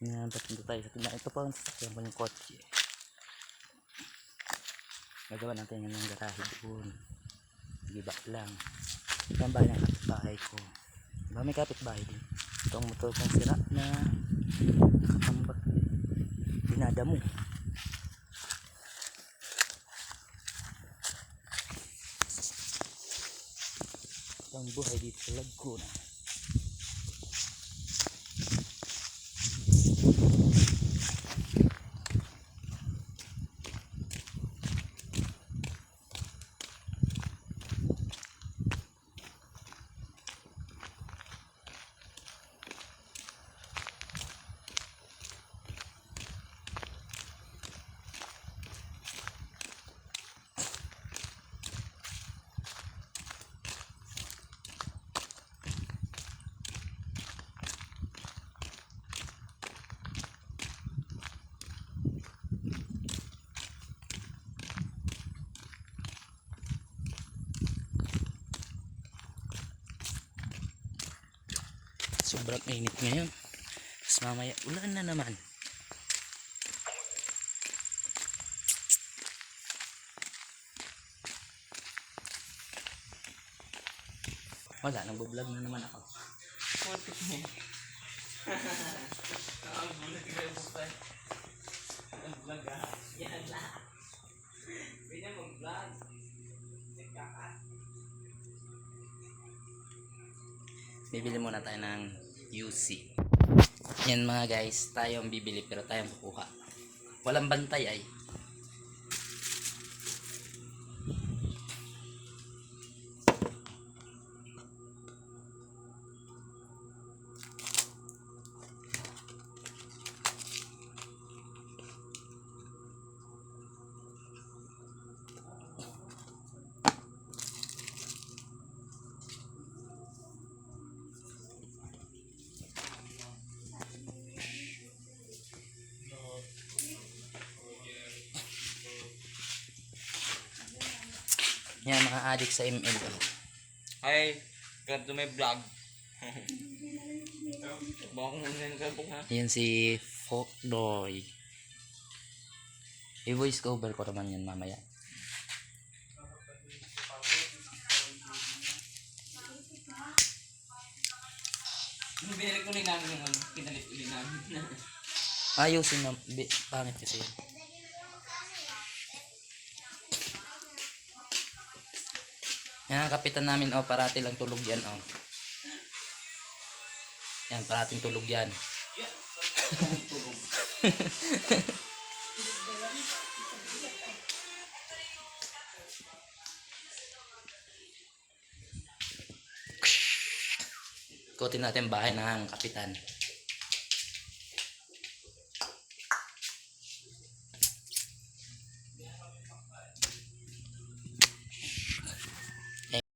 Yan, papunta tayo sa tindahan. Ito pa ang sasakyan ko yung kotse. Nagawa natin yun ng garahe doon. Giba lang. Ito ang bahay ng kapitbahay ko. Diba may kapitbahay din. Ito ang motor kong sira na nakatambak. Dinadamo. Ito ang buhay dito sa Laguna. Sobrang init ngayon. Tapos mamaya ulan na naman. Wala, nagbablog na naman ako. Konti niya. Nakagulat ka yung bukay. Nag-vlog ka. Yan na. Pwede mag-vlog. Nagkakat. Bibili muna tayo ng UC. Yan mga guys, tayo ang bibili pero tayo ang kukuha. Walang bantay ay. Yan mga adik sa ML. Ay, ganito may vlog. Baka kung unan ka po nga. Yan si Folkdoy. I-voice cover ko naman yan mamaya. Nung binalik ulit namin yung ano, pinalit ulit namin. Ayusin na, pangit kasi yan. Yan ang kapitan namin, oh, parati lang tulog yan, oh. Yan, parating tulog yan. Ikutin natin bahay ng kapitan.